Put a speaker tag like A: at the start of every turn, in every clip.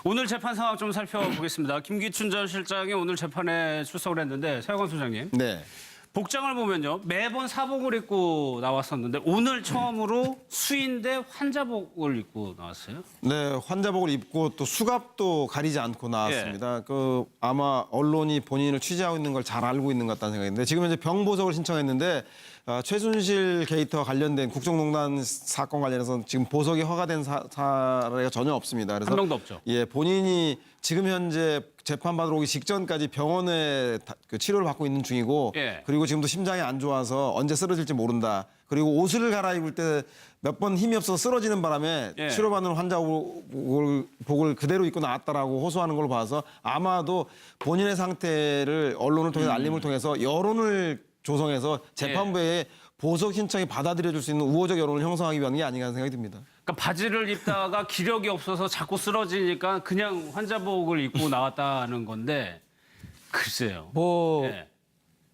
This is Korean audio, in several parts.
A: 오늘 재판 상황 좀 살펴보겠습니다. 김기춘 전 실장이 오늘 재판에 출석을 했는데 서영원 소장님.
B: 네.
A: 복장을 보면요. 매번 사복을 입고 나왔었는데 오늘 처음으로 수인 대 환자복을 입고 나왔어요.
B: 네, 환자복을 입고 또 수갑도 가리지 않고 나왔습니다. 아마 언론이 본인을 취재하고 있는 걸 잘 알고 있는 것 같다는 생각인데 지금 현재 병보석을 신청했는데 최순실 게이트와 관련된 국정농단 사건 관련해서 지금 보석이 허가된 사례가 전혀 없습니다. 그래서
A: 한 명도 없죠.
B: 예, 본인이 지금 현재 재판받으러 오기 직전까지 병원에 치료를 받고 있는 중이고
A: 예.
B: 그리고 지금도 심장이 안 좋아서 언제 쓰러질지 모른다. 그리고 옷을 갈아입을 때 몇 번 힘이 없어서 쓰러지는 바람에
A: 예.
B: 치료받는 환자복을 그대로 입고 나왔다라고 호소하는 걸 봐서 아마도 본인의 상태를 언론을 통해서 알림을 통해서 여론을 조성해서 재판부에 보석 신청이 받아들여질 수 있는 우호적 여론을 형성하기 위한 게 아닌가 하는 생각이 듭니다.
A: 그러니까 바지를 입다가 기력이 없어서 자꾸 쓰러지니까 그냥 환자복을 입고 나왔다는 건데 글쎄요. 예.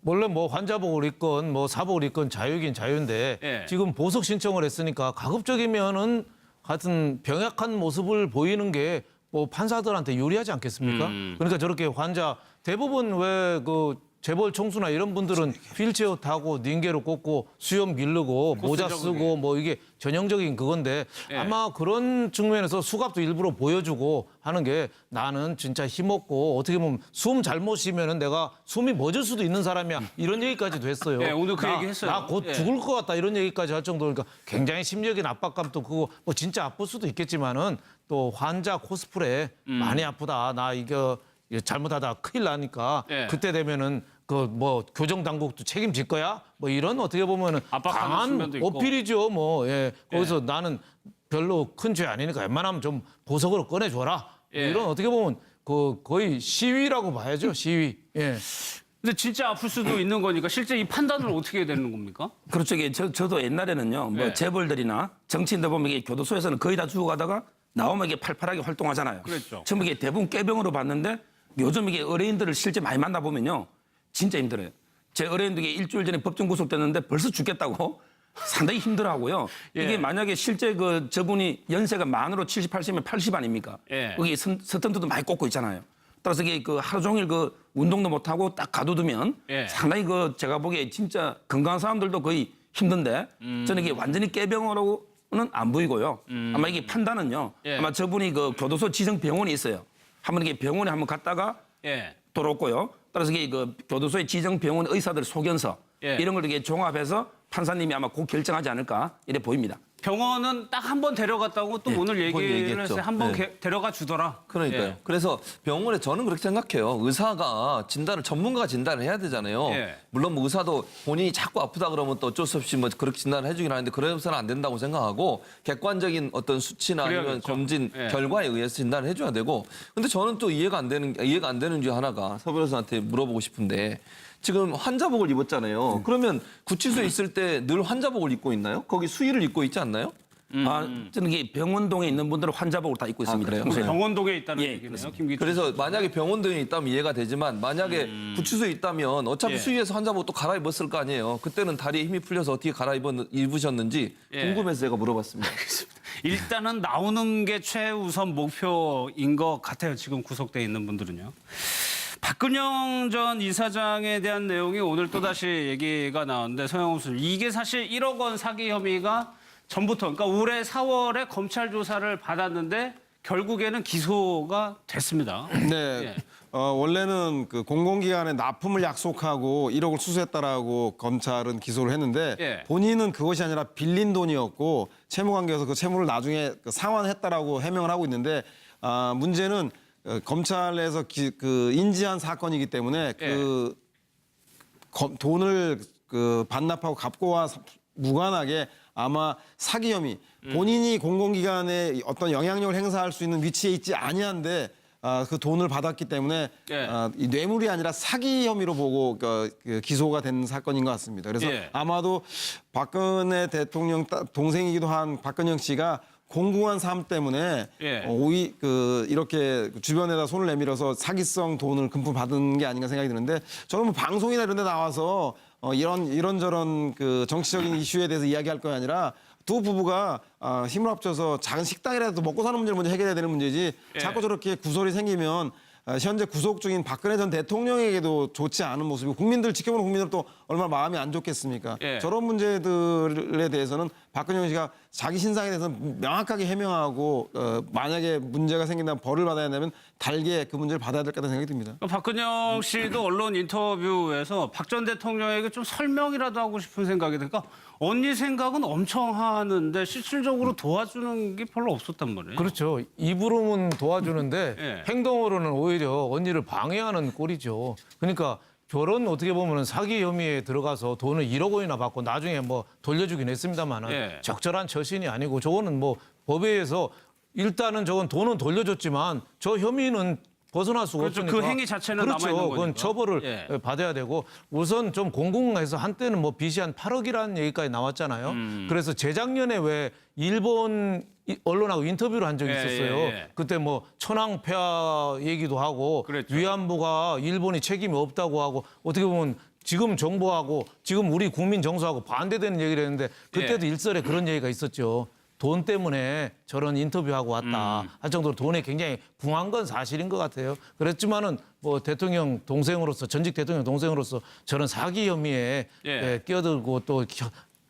C: 원래 뭐 환자복을 입건 뭐 사복을 입건 자유긴 자유인데
A: 예.
C: 지금 보석 신청을 했으니까 가급적이면은 하여튼 병약한 모습을 보이는 게 뭐 판사들한테 유리하지 않겠습니까? 그러니까 저렇게 환자 대부분 왜 그 재벌 총수나 이런 분들은 휠체어 타고 닌게로 꽂고 수염 기르고 모자 쓰고 뭐 이게 전형적인 그건데
A: 예.
C: 아마 그런 측면에서 수갑도 일부러 보여주고 하는 게 나는 진짜 힘없고 어떻게 보면 숨 잘못 쉬면은 내가 숨이 멎을 수도 있는 사람이야 이런 얘기까지도 했어요.
A: 예, 오늘 그 얘기 했어요.
C: 나 곧
A: 예.
C: 죽을 것 같다 이런 얘기까지 할 정도니까 굉장히 심리적인 압박감도 그거 뭐 진짜 아플 수도 있겠지만은 또 환자 코스프레 많이 아프다 나 이거 잘못하다 큰일 나니까
A: 예.
C: 그때 되면은 그 뭐 교정 당국도 책임질 거야 뭐 이런 어떻게 보면은
A: 압박하는
C: 강한
A: 측면도 있고.
C: 어필이죠 뭐 예. 거기서 나는 별로 큰 죄 아니니까 웬만하면 좀 보석으로 꺼내줘라
A: 예.
C: 이런 어떻게 보면 그 거의 시위라고 봐야죠 시위 예.
A: 근데 진짜 아플 수도 있는 거니까 실제 이 판단을 어떻게 해야 되는 겁니까?
D: 그렇죠. 이게 저도 옛날에는요, 뭐
A: 네.
D: 재벌들이나 정치인들 보면 이게 교도소에서는 거의 다 죽어가다가 나오면 이게 팔팔하게 활동하잖아요.
A: 그랬죠.
D: 전부 이게 대부분 꾀병으로 봤는데 요즘 이게 의뢰인들을 실제 많이 만나보면요, 진짜 힘들어요. 제 의뢰인도 이게 일주일 전에 법정 구속됐는데 벌써 죽겠다고 상당히 힘들어하고요.
A: 예.
D: 이게 만약에 실제 저분이 연세가 만으로 78세면 80 아닙니까?
A: 예.
D: 여기 스턴트도 많이 꽂고 있잖아요. 따라서 이게 하루 종일 운동도 못하고 딱 가둬두면
A: 예.
D: 상당히 제가 보기에 진짜 건강한 사람들도 거의 힘든데 저는 이게 완전히 깨병으로는 안 보이고요. 아마 이게 판단은요.
A: 예.
D: 아마 저분이 교도소 지정 병원이 있어요. 한번 이게 병원에 한번 갔다가
A: 예.
D: 돌아왔고요. 따라서 이게 교도소의 지정 병원 의사들 소견서
A: 예.
D: 이런 걸 이렇게 종합해서 판사님이 아마 곧 결정하지 않을까 이래 보입니다.
A: 병원은 딱 한 번 데려갔다고 또 오늘
E: 그건
A: 얘기를
E: 얘기했죠.
A: 했어요. 한 번
E: 네.
A: 데려가 주더라.
E: 그러니까요.
A: 예.
E: 그래서 병원에 저는 그렇게 생각해요. 의사가 전문가가 진단을 해야 되잖아요.
A: 예.
E: 물론 뭐 의사도 본인이 자꾸 아프다 그러면 또 어쩔 수 없이 뭐 그렇게 진단을 해주긴 하는데 그래서는 안 된다고 생각하고 객관적인 어떤 수치나 아니면
A: 그래야겠죠.
E: 검진
A: 예.
E: 결과에 의해서 진단을 해줘야 되고. 근데 저는 또 이해가 안 되는 중 하나가 서 변호사한테 물어보고 싶은데 지금 환자복을 입었잖아요. 그러면 구치소에 있을 때 늘 환자복을 입고 있나요? 거기 수의를 입고 있지 않나요?
D: 저는 이게 병원동에 있는 분들은 환자복을 다 입고 있습니다.
E: 그래요?
D: 평소에.
A: 병원동에 있다는
D: 예,
A: 얘기네요.
D: 그렇습니다.
A: 김기춘.
E: 그래서 만약에 병원등에 있다면 이해가 되지만 만약에 구치소에 있다면 어차피
A: 예.
E: 수의에서 환자복 또 갈아입었을 거 아니에요. 그때는 다리에 힘이 풀려서 어떻게 입으셨는지
A: 예.
E: 궁금해서 제가 물어봤습니다.
A: 일단은 나오는 게 최우선 목표인 것 같아요. 지금 구속돼 있는 분들은요. 박근영 전 이사장에 대한 내용이 오늘 또다시 얘기가 나오는데 서영훈 교수님, 이게 사실 1억 원 사기 혐의가 전부터 그러니까 올해 4월에 검찰 조사를 받았는데 결국에는 기소가 됐습니다.
B: 네. 원래는 공공기관에 납품을 약속하고 1억을 수수했다라고 검찰은 기소를 했는데
A: 예.
B: 본인은 그것이 아니라 빌린 돈이었고 채무관계에서 그 채무를 나중에 상환했다라고 해명을 하고 있는데 문제는 검찰에서 인지한 사건이기 때문에 돈을 반납하고 갚고와 무관하게 아마 사기 혐의 본인이 공공기관에 어떤 영향력을 행사할 수 있는 위치에 있지 아니한데 그 돈을 받았기 때문에
A: 예.
B: 이 뇌물이 아니라 사기 혐의로 보고 기소가 된 사건인 것 같습니다. 그래서
A: 예.
B: 아마도 박근혜 대통령 동생이기도 한 박근영 씨가 공공한 삶 때문에
A: 예.
B: 이렇게 주변에다 손을 내밀어서 사기성 돈을 금품 받은 게 아닌가 생각이 드는데 저는 뭐 방송이나 이런 데 나와서 이런저런 정치적인 이슈에 대해서 이야기할 거 아니라 두 부부가 힘을 합쳐서 작은 식당이라도 먹고 사는 문제를 먼저 해결해야 되는 문제지 자꾸 저렇게 구설이 생기면 현재 구속 중인 박근혜 전 대통령에게도 좋지 않은 모습이고 국민들 지켜보는 국민들도 얼마나 마음이 안 좋겠습니까?
A: 예.
B: 저런 문제들에 대해서는 박근영 씨가 자기 신상에 대해서 명확하게 해명하고 만약에 문제가 생긴다면 벌을 받아야 한다면 달게 그 문제를 받아야 될 거라는 생각이 듭니다.
A: 박근영 씨도 언론 인터뷰에서 박 전 대통령에게 좀 설명이라도 하고 싶은 생각이 드니까 언니 생각은 엄청 하는데 실질적으로 도와주는 게 별로 없었단 말이에요.
C: 그렇죠. 입으로는 도와주는데
A: 예.
C: 행동으로는 오히려 언니를 방해하는 꼴이죠. 그러니까 결혼 어떻게 보면 사기 혐의에 들어가서 돈을 1억 원이나 받고 나중에 뭐 돌려주긴 했습니다만은
A: 예.
C: 적절한 처신이 아니고 저거는 뭐 법에 의해서 일단은 저건 돈은 돌려줬지만 저 혐의는 벗어날 수가
A: 그렇죠.
C: 없으니까.
A: 그 행위 자체는
C: 그렇죠.
A: 남아있는
C: 그건
A: 거니까.
C: 처벌을
A: 예.
C: 받아야 되고 우선 좀 공공해서 한때는 뭐 빚이 한 8억이라는 얘기까지 나왔잖아요. 그래서 재작년에 왜 일본 언론하고 인터뷰를 한 적이
A: 예,
C: 있었어요.
A: 예, 예.
C: 그때 뭐 천황폐하 얘기도 하고
A: 그랬죠.
C: 위안부가 일본이 책임이 없다고 하고 어떻게 보면 지금 정부하고 지금 우리 국민 정서하고 반대되는 얘기를 했는데 그때도 일설에 그런 얘기가 있었죠. 돈 때문에 저런 인터뷰하고 왔다 할 정도로 돈에 굉장히 궁한 건 사실인 것 같아요. 그랬지만은 뭐 대통령 동생으로서 전직 대통령 동생으로서 저런 사기 혐의에
A: 예.
C: 끼어들고 또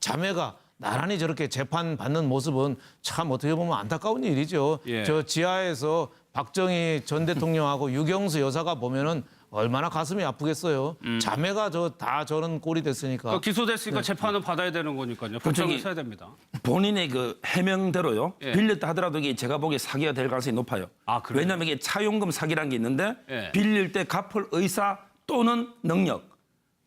C: 자매가 나란히 저렇게 재판 받는 모습은 참 어떻게 보면 안타까운 일이죠.
A: 예.
C: 저 지하에서 박정희 전 대통령하고 유경수 여사가 보면은 얼마나 가슴이 아프겠어요. 자매가 다 저런 꼴이 됐으니까.
A: 그러니까 기소됐으니까 재판은 받아야 되는 거니까요. 법정을
D: 저기-
A: 써야 됩니다.
D: 본인의 그 해명대로요.
A: 예.
D: 빌렸다 하더라도 이게 제가 보기에 사기가 될 가능성이 높아요.
A: 아, 그래요?
D: 왜냐하면 이게 차용금 사기라는 게 있는데
A: 예.
D: 빌릴 때 갚을 의사 또는 능력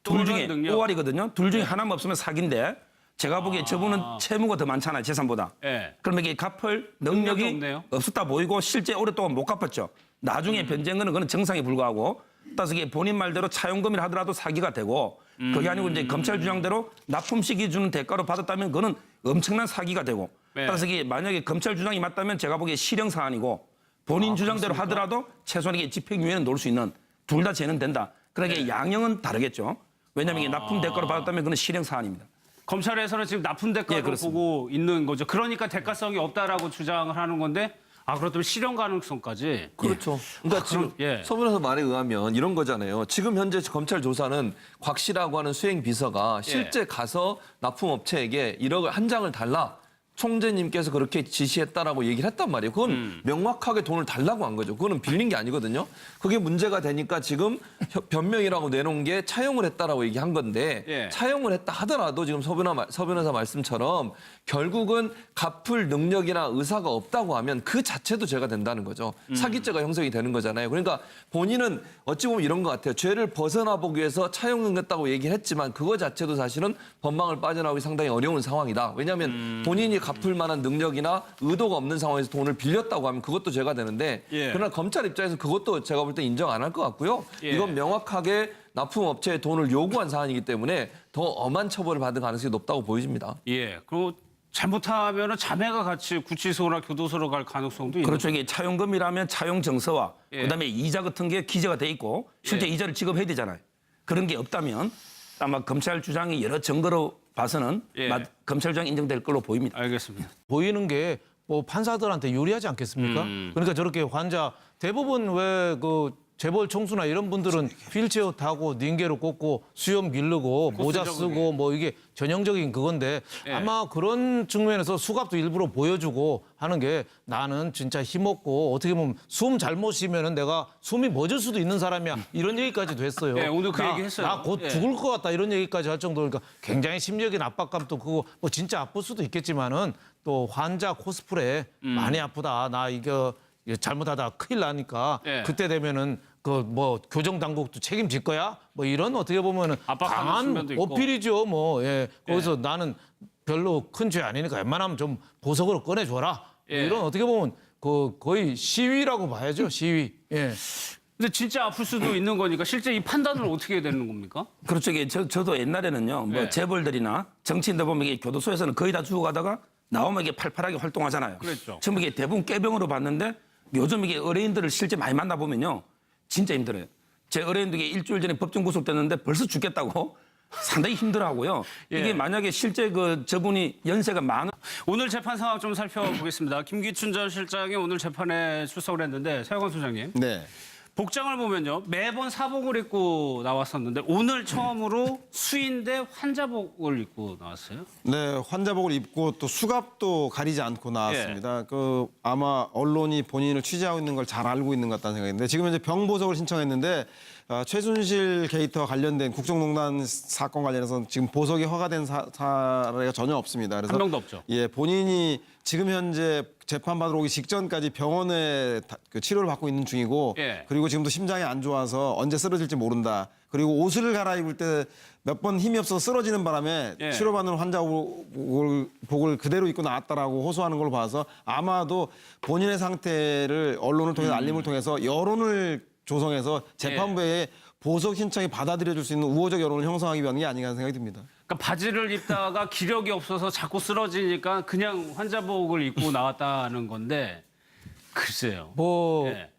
D: 둘
A: 또는
D: 중에
A: 능력.
D: 5알이거든요. 둘 중에 하나만 없으면 사기인데 제가 보기에 저분은 채무가 더 많잖아요. 재산보다.
A: 예.
D: 그러면 이게 갚을
A: 능력이
D: 능력이
A: 없네요.
D: 없었다 보이고 실제 오랫동안 못 갚았죠. 나중에 변제한 거는 그건 정상에 불과하고 따라서 이게 본인 말대로 차용금이라 하더라도 사기가 되고 그게 아니고 이제 검찰 주장대로 납품식이 주는 대가로 받았다면 그거는 엄청난 사기가 되고
A: 네.
D: 따라서 이게 만약에 검찰 주장이 맞다면 제가 보기에 실형 사안이고 본인 주장대로 하더라도 최소한 이게 집행유예는 놓을 수 있는 둘 다 죄는 된다. 그러니까 이게 양형은 다르겠죠. 왜냐하면 이게 납품 대가로 받았다면 그건 실형 사안입니다.
A: 검찰에서는 지금 납품
D: 예,
A: 대가로
D: 그렇습니다.
A: 보고 있는 거죠. 그러니까 대가성이 없다라고 주장을 하는 건데 그렇다면 실형 가능성까지.
E: 그렇죠. 그러니까 지금
A: 예.
E: 서 변호사 말에 의하면 이런 거잖아요. 지금 현재 검찰 조사는 곽 씨라고 하는 수행 비서가 실제 가서 납품업체에게 1억을 한 장을 달라. 총재님께서 그렇게 지시했다라고 얘기를 했단 말이에요. 그건 명확하게 돈을 달라고 한 거죠. 그거는 빌린 게 아니거든요. 그게 문제가 되니까 지금 변명이라고 내놓은 게 차용을 했다라고 얘기한 건데
A: 예.
E: 차용을 했다 하더라도 지금 서 변호사 말씀처럼 결국은 갚을 능력이나 의사가 없다고 하면 그 자체도 죄가 된다는 거죠. 사기죄가 형성이 되는 거잖아요. 그러니까 본인은 어찌 보면 이런 것 같아요. 죄를 벗어나 보기 위해서 차용했다고 얘기를 했지만 그거 자체도 사실은 법망을 빠져나오기 상당히 어려운 상황이다. 왜냐하면 본인이 갚을 만한 능력이나 의도가 없는 상황에서 돈을 빌렸다고 하면 그것도 죄가 되는데
A: 예.
E: 그러나 검찰 입장에서 그것도 제가 볼 때 인정 안 할 것 같고요.
A: 예.
E: 이건 명확하게 납품업체에 돈을 요구한 사안이기 때문에 더 엄한 처벌을 받을 가능성이 높다고 보여집니다.
A: 예. 그리고 잘못하면은 자매가 같이 구치소나 교도소로 갈 가능성도 있는
D: 그렇죠. 이게 차용금이라면 차용 정서와
A: 예.
D: 그다음에 이자 같은 게 기재가 돼 있고 실제
A: 예.
D: 이자를 지급해야 되잖아요. 그런 게 없다면 아마 검찰 주장이 여러 증거로 봐서는
A: 예.
D: 검찰 주장 인정될 걸로 보입니다.
A: 알겠습니다.
C: 보이는 게 뭐 판사들한테 유리하지 않겠습니까? 그러니까 저렇게 환자 대부분 왜 그 재벌 총수나 이런 분들은 휠체어 타고 닌게로 꽂고 수염 기르고 모자
A: 코스
C: 쓰고 뭐 이게 전형적인 그건데
A: 예.
C: 아마 그런 측면에서 수갑도 일부러 보여주고 하는 게 나는 진짜 힘없고 어떻게 보면 숨 잘못 쉬면은 내가 숨이 멎을 수도 있는 사람이야 이런 얘기까지도 했어요.
A: 예, 오늘 그 얘기 했어요.
C: 나 곧
A: 예.
C: 죽을 것 같다 이런 얘기까지 할 정도로 그러니까 굉장히 심리적인 압박감도 크고 뭐 진짜 아플 수도 있겠지만은 또 환자 코스프레 많이 아프다 나 이거 잘못하다 큰일 나니까
A: 예.
C: 그때 되면은 그 뭐 교정 당국도 책임질 거야 뭐 이런 어떻게 보면은
A: 압박하는
C: 강한
A: 측면도 있고.
C: 어필이죠 뭐 예. 거기서 나는 별로 큰 죄 아니니까 웬만하면 좀 보석으로 꺼내줘라 뭐
A: 예.
C: 이런 어떻게 보면 그 거의 시위라고 봐야죠 시위 예.
A: 근데 진짜 아플 수도 있는 거니까 실제 이 판단을 어떻게 해야 되는 겁니까?
D: 그렇죠. 이게 저도 옛날에는요. 뭐
A: 네.
D: 재벌들이나 정치인들 보면 이게 교도소에서는 거의 다 죽어가다가 나오면 이게 팔팔하게 활동하잖아요.
A: 그랬죠.
D: 처음 이게 대부분 꾀병으로 봤는데 요즘 이게 의뢰인들을 실제 많이 만나 보면요. 진짜 힘들어요. 제 의뢰인도 이게 일주일 전에 법정 구속됐는데 벌써 죽겠다고 상당히 힘들어하고요.
A: 예.
D: 이게 만약에 실제 그 저분이 연세가 많은
A: 오늘 재판 상황 좀 살펴보겠습니다. 김기춘 전 실장이 오늘 재판에 출석을 했는데 서영원 소장님.
B: 네.
A: 복장을 보면요. 매번 사복을 입고 나왔었는데 오늘 처음으로 수인대 환자복을 입고 나왔어요.
B: 네, 환자복을 입고 또 수갑도 가리지 않고 나왔습니다. 그 아마 언론이 본인을 취재하고 있는 걸 잘 알고 있는 것 같다는 생각인데 지금 현재 병보석을 신청했는데 최순실 게이트와 관련된 국정농단 사건 관련해서 지금 보석이 허가된 사례가 전혀 없습니다. 그래서
A: 한 명도 없죠.
B: 예, 본인이 지금 현재 재판 받으러 오기 직전까지 병원에 그 치료를 받고 있는 중이고
A: 예.
B: 그리고 지금도 심장이 안 좋아서 언제 쓰러질지 모른다. 그리고 옷을 갈아입을 때 몇 번 힘이 없어서 쓰러지는 바람에
A: 예.
B: 치료받는 환자복을 그대로 입고 나왔다라고 호소하는 걸로 봐서 아마도 본인의 상태를 언론을 통해서 알림을 통해서 여론을 조성해서 재판부에 보석 신청이 받아들여질 수 있는 우호적 여론을 형성하기 위한 게 아닌가 하는 생각이 듭니다.
A: 그러니까 바지를 입다가 기력이 없어서 자꾸 쓰러지니까 그냥 환자복을 입고 나왔다는 건데 글쎄요.
C: 뭐
A: 예.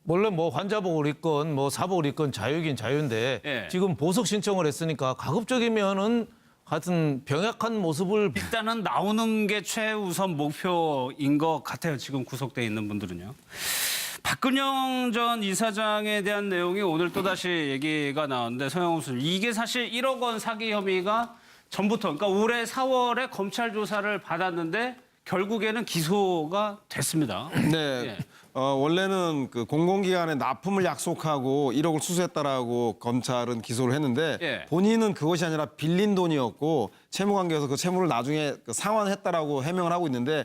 C: 원래 뭐 환자복을 입건 뭐 사복을 입건 자유긴 자유인데
A: 예.
C: 지금 보석 신청을 했으니까 가급적이면은 하여튼 병약한 모습을
A: 일단은 나오는 게 최우선 목표인 것 같아요. 지금 구속돼 있는 분들은요. 박근영 전 이사장에 대한 내용이 오늘 또다시 얘기가 나왔는데 서영훈 씨, 이게 사실 1억 원 사기 혐의가 전부터 그러니까 올해 4월에 검찰 조사를 받았는데 결국에는 기소가 됐습니다.
B: 네. 원래는 그 공공기관에 납품을 약속하고 1억을 수수했다라고 검찰은 기소를 했는데
A: 예.
B: 본인은 그것이 아니라 빌린 돈이었고 채무관계에서 그 채무를 나중에 상환했다라고 해명을 하고 있는데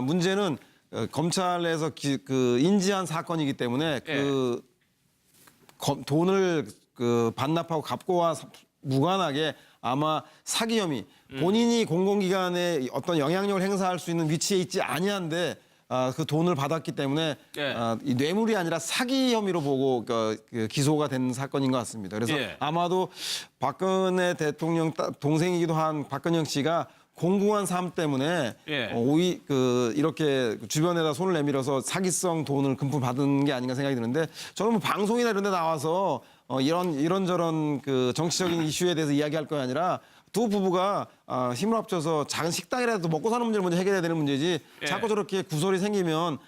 B: 문제는 검찰에서 그 인지한 사건이기 때문에 그 돈을 그 반납하고 갚고와 무관하게 아마 사기 혐의 본인이 공공기관에 어떤 영향력을 행사할 수 있는 위치에 있지 아니한데 그 돈을 받았기 때문에
A: 예.
B: 이 뇌물이 아니라 사기 혐의로 보고 그 기소가 된 사건인 것 같습니다. 그래서
A: 예.
B: 아마도 박근혜 대통령 동생이기도 한 박근영 씨가 공공한 삶 때문에
A: 예.
B: 이렇게 주변에다 손을 내밀어서 사기성 돈을 금품 받은 게 아닌가 생각이 드는데 저는 뭐 방송이나 이런 데 나와서 이런저런 그 정치적인 이슈에 대해서 이야기할 거 아니라 두 부부가 힘을 합쳐서 작은 식당이라도 먹고 사는 문제를 먼저 해결해야 되는 문제지
A: 예.
B: 자꾸 저렇게 구설이 생기면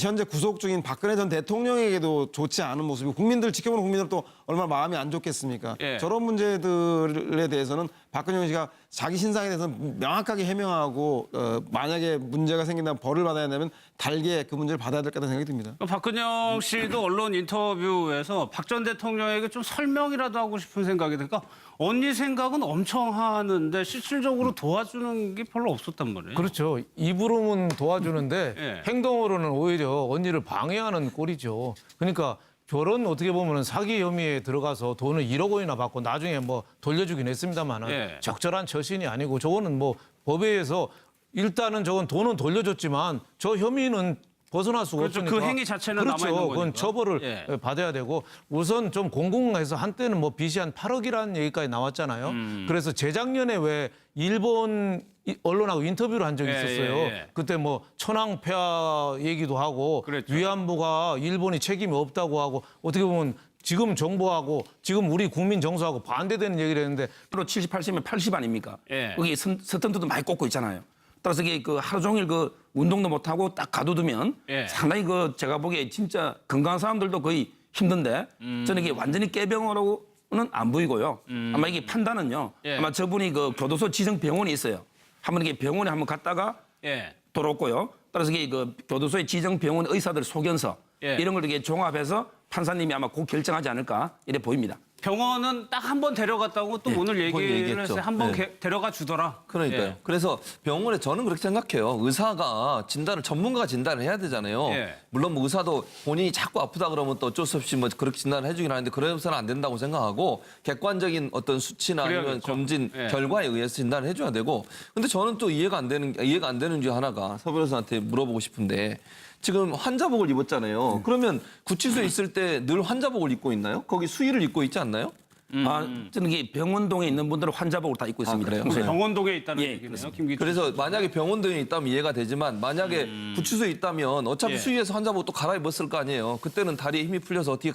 B: 현재 구속 중인 박근혜 전 대통령에게도 좋지 않은 모습이고 국민들 지켜보는 국민들도 얼마나 마음이 안 좋겠습니까?
A: 예.
B: 저런 문제들에 대해서는 박근영 씨가 자기 신상에 대해서는 명확하게 해명하고 만약에 문제가 생긴다면 벌을 받아야 되면 달게 그 문제를 받아야 될 거라는 생각이 듭니다.
A: 박근영 씨도 언론 인터뷰에서 박 전 대통령에게 좀 설명이라도 하고 싶은 생각이 드니까 언니 생각은 엄청 하는데 실질적으로 도와주는 게 별로 없었단 말이에요.
C: 그렇죠. 입으로는 도와주는데
A: 예.
C: 행동으로는 오히려 언니를 방해하는 꼴이죠. 그러니까 결혼 어떻게 보면 사기 혐의에 들어가서 돈을 1억 원이나 받고 나중에 뭐 돌려주긴 했습니다만은
A: 예.
C: 적절한 처신이 아니고 저거는 뭐 법에 의해서 일단은 저건 돈은 돌려줬지만 저 혐의는 벗어날 수가
A: 그렇죠.
C: 없으니까.
A: 그 행위 자체는
C: 그렇죠.
A: 남아있는
C: 그건
A: 거니까.
C: 처벌을
A: 예.
C: 받아야 되고 우선 좀 공공해서 한때는 뭐 빚이 한 8억이라는 얘기까지 나왔잖아요. 그래서 재작년에 왜 일본 언론하고 인터뷰를 한 적이
A: 예,
C: 있었어요.
A: 예.
C: 그때 뭐 천황폐하 얘기도 하고
A: 그랬죠.
C: 위안부가 일본이 책임이 없다고 하고 어떻게 보면 지금 정부하고 지금 우리 국민 정서하고 반대되는 얘기를 했는데
D: 70, 80이면 80 아닙니까?
A: 예.
D: 거기 스턴트도 많이 꽂고 있잖아요. 따라서 이게 그 하루 종일 그 운동도 못 하고 딱 가둬두면
A: 예.
D: 상당히 그 제가 보기에 진짜 건강한 사람들도 거의 힘든데 저는 이게 완전히 깨병으로는 안 보이고요. 아마 이게 판단은요.
A: 예.
D: 아마 저분이 그 교도소 지정 병원이 있어요. 한번 이게 병원에 한번 갔다가
A: 예.
D: 돌아왔고요. 따라서 이게 그 교도소의 지정 병원 의사들 소견서
A: 예.
D: 이런 걸 이렇게 종합해서 판사님이 아마 곧 결정하지 않을까 이래 보입니다.
A: 병원은 딱 한 번 데려갔다고 또 오늘
E: 거의
A: 얘기를
E: 얘기했죠.
A: 했어요. 한 번
E: 네.
A: 데려가 주더라.
E: 그러니까요.
A: 예.
E: 그래서 병원에 저는 그렇게 생각해요. 의사가 전문가가 진단을 해야 되잖아요.
A: 예.
E: 물론 뭐 의사도 본인이 자꾸 아프다 그러면 또 어쩔 수 없이 뭐 그렇게 진단을 해주긴 하는데 그래서는 안 된다고 생각하고 객관적인 어떤 수치나 아니면
A: 그래야겠죠.
E: 검진
A: 예.
E: 결과에 의해서 진단을 해줘야 되고. 근데 저는 또 이해가 안 되는 중 하나가 서 변호사한테 물어보고 싶은데 지금 환자복을 입었잖아요. 그러면 구치소에 있을 때 늘 환자복을 입고 있나요? 거기 수의를 입고 있지 않나요?
D: 저는 이게 병원동에 있는 분들은 환자복을 다 입고 있습니다.
E: 그래요?
D: 평소에.
A: 병원동에 있다는
D: 예,
A: 얘기네요.
D: 그렇습니다.
A: 김기춘.
E: 그래서 만약에 병원등에 있다면 이해가 되지만 만약에 구치소에 있다면 어차피
A: 예.
E: 수의에서 환자복 또 갈아입었을 거 아니에요. 그때는 다리에 힘이 풀려서 어떻게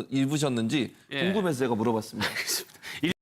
E: 입으셨는지
A: 예.
E: 궁금해서 제가 물어봤습니다.